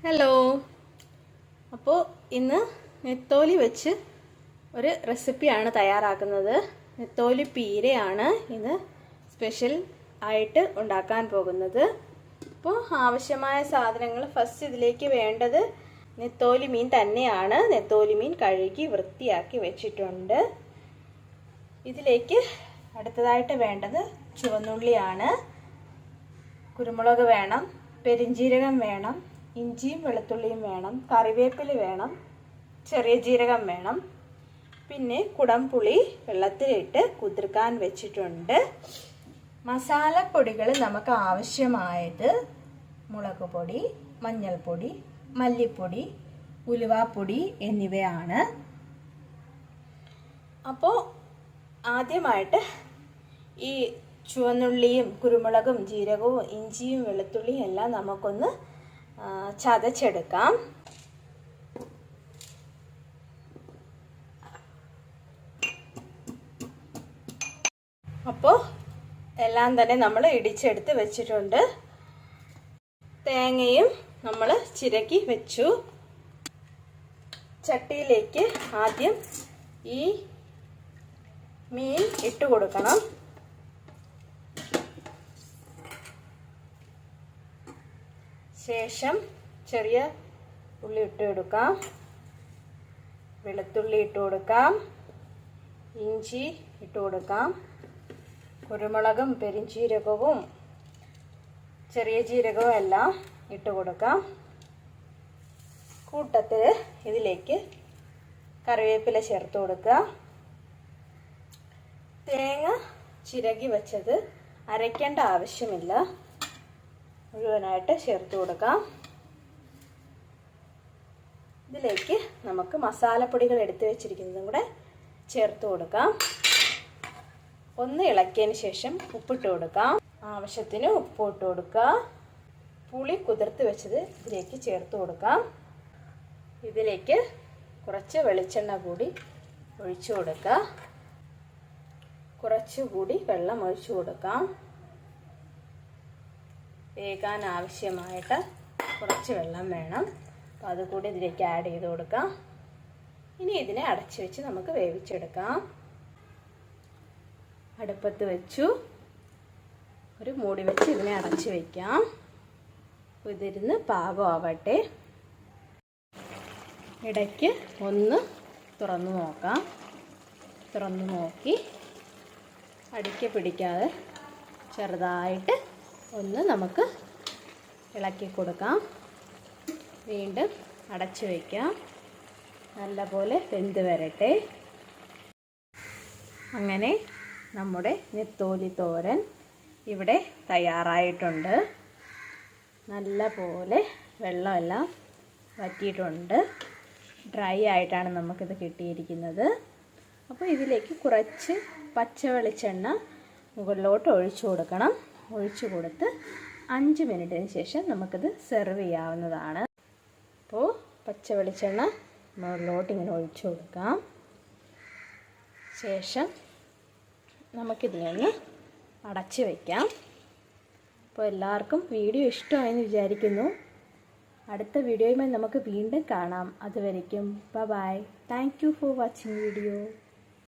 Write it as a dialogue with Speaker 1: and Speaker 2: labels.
Speaker 1: Hello. അപ്പോൾ ഇന്ന് നെത്തോലി വെച്ച് ഒരു റെസിപ്പിയാണ് തയ്യാറാക്കുന്നത്. നെത്തോലി പീരയാണ് ഇന്ന് സ്പെഷ്യൽ ആയിട്ട് ഉണ്ടാക്കാൻ പോകുന്നത്. അപ്പോൾ ആവശ്യമായ സാധനങ്ങൾ ഫസ്റ്റ് ഇതിലേക്ക് വേണ്ടത് നെത്തോലി മീൻ തന്നെയാണ്. നെത്തോലി മീൻ കഴുകി വൃത്തിയാക്കി വെച്ചിട്ടുണ്ട്. ഇതിലേക്ക് അടുത്തതായിട്ട് വേണ്ടത് ചുവന്നുള്ളിയാണ്, കുരുമുളക് വേണം, പെരിഞ്ജീരകം വേണം, ഇഞ്ചിയും വെളുത്തുള്ളിയും വേണം, കറിവേപ്പില വേണം, ചെറിയ ജീരകം വേണം, പിന്നെ കുടംപുളി വെള്ളത്തിലിട്ട് കുതിർക്കാൻ വെച്ചിട്ടുണ്ട്. മസാലപ്പൊടികൾ നമുക്ക് ആവശ്യമായത് മുളക് പൊടി, മഞ്ഞൾപ്പൊടി, മല്ലിപ്പൊടി, ഉലുവാപ്പൊടി എന്നിവയാണ്. അപ്പോൾ ആദ്യമായിട്ട് ഈ ചുവന്നുള്ളിയും കുരുമുളകും ജീരകവും ഇഞ്ചിയും വെളുത്തുള്ളിയും എല്ലാം നമുക്കൊന്ന് ചതച്ചെടുക്കാം. അപ്പോൾ എല്ലാം തന്നെ നമ്മൾ ഇടിച്ചെടുത്ത് വെച്ചിട്ടുണ്ട്. തേങ്ങയും നമ്മൾ ചിരകി വെച്ചു. ചട്ടിയിലേക്ക് ആദ്യം ഈ മീൻ ഇട്ട് കൊടുക്കണം. ശേഷം ചെറിയ ഉള്ളി ഇട്ട് കൊടുക്കാം, വെളുത്തുള്ളി ഇട്ട് കൊടുക്കാം, ഇഞ്ചി ഇട്ട് കൊടുക്കാം, കുരുമുളകും പെരിഞ്ജീരകവും ചെറിയ ജീരകവും എല്ലാം ഇട്ട് കൊടുക്കാം. കൂട്ടത്തിൽ ഇതിലേക്ക് കറിവേപ്പില ചേർത്ത് കൊടുക്കുക. തേങ്ങ ചിരകി വെച്ചത് അരയ്ക്കേണ്ട ആവശ്യമില്ല, മുഴുവനായിട്ട് ചേർത്ത് കൊടുക്കാം. ഇതിലേക്ക് നമുക്ക് മസാലപ്പൊടികൾ എടുത്തു വെച്ചിരിക്കുന്നതും കൂടെ ചേർത്ത് കൊടുക്കാം. ഒന്ന് ഇളക്കിയതിന് ശേഷം ഉപ്പിട്ട് കൊടുക്കാം. ആവശ്യത്തിന് ഉപ്പ് ഇട്ട് കൊടുക്കുക. പുളി കുതിർത്ത് വെച്ചത് ഇതിലേക്ക് ചേർത്ത് കൊടുക്കാം. ഇതിലേക്ക് കുറച്ച് വെളിച്ചെണ്ണ കൂടി ഒഴിച്ചു കൊടുക്കുക. കുറച്ചുകൂടി വെള്ളം ഒഴിച്ചു കൊടുക്കാം. വേകാൻ ആവശ്യമായിട്ട് കുറച്ച് വെള്ളം വേണം. അപ്പോൾ അതുകൂടി ഇതിലേക്ക് ആഡ് ചെയ്ത് കൊടുക്കാം. ഇനി ഇതിനെ അടച്ചു വെച്ച് നമുക്ക് വേവിച്ചെടുക്കാം. അടുപ്പത്ത് വെച്ചു, ഒരു മൂടി വെച്ച് ഇതിനെ അടച്ചു വയ്ക്കാം. ഇതിരുന്ന് പാകമാവട്ടെ. ഇടയ്ക്ക് ഒന്ന് തുറന്നു നോക്കാം. തുറന്നു നോക്കി അടിക്ക് പിടിക്കാതെ ചെറുതായിട്ട് ഒന്ന് നമുക്ക് ഇളക്കി കൊടുക്കാം. വീണ്ടും അടച്ചു വയ്ക്കാം. നല്ലപോലെ വെന്ത് വരട്ടെ. അങ്ങനെ നമ്മുടെ നെത്തോലി തോരൻ ഇവിടെ തയ്യാറായിട്ടുണ്ട്. നല്ലപോലെ വെള്ളമെല്ലാം വറ്റിയിട്ടുണ്ട്. ഡ്രൈ ആയിട്ടാണ് നമുക്കിത് കിട്ടിയിരിക്കുന്നത്. അപ്പോൾ ഇതിലേക്ക് കുറച്ച് പച്ച വെളിച്ചെണ്ണ മുകളിലോട്ട് ഒഴിച്ചു കൊടുക്കണം. ഒഴിച്ചു കൊടുത്ത് 5 മിനിറ്റിന് ശേഷം നമുക്കിത് സെർവ് ചെയ്യാവുന്നതാണ്. അപ്പോൾ പച്ച വെളിച്ചെണ്ണ മുകളിലോട്ട് ഇങ്ങനെ ഒഴിച്ചു കൊടുക്കാം. ശേഷം നമുക്കിതിനെ അടച്ചു വയ്ക്കാം. അപ്പോൾ എല്ലാവർക്കും വീഡിയോ ഇഷ്ടമായെന്ന് വിചാരിക്കുന്നു. അടുത്ത വീഡിയോയുമായി നമുക്ക് വീണ്ടും കാണാം. അതുവരയ്ക്കും bye. Thank you for watching video.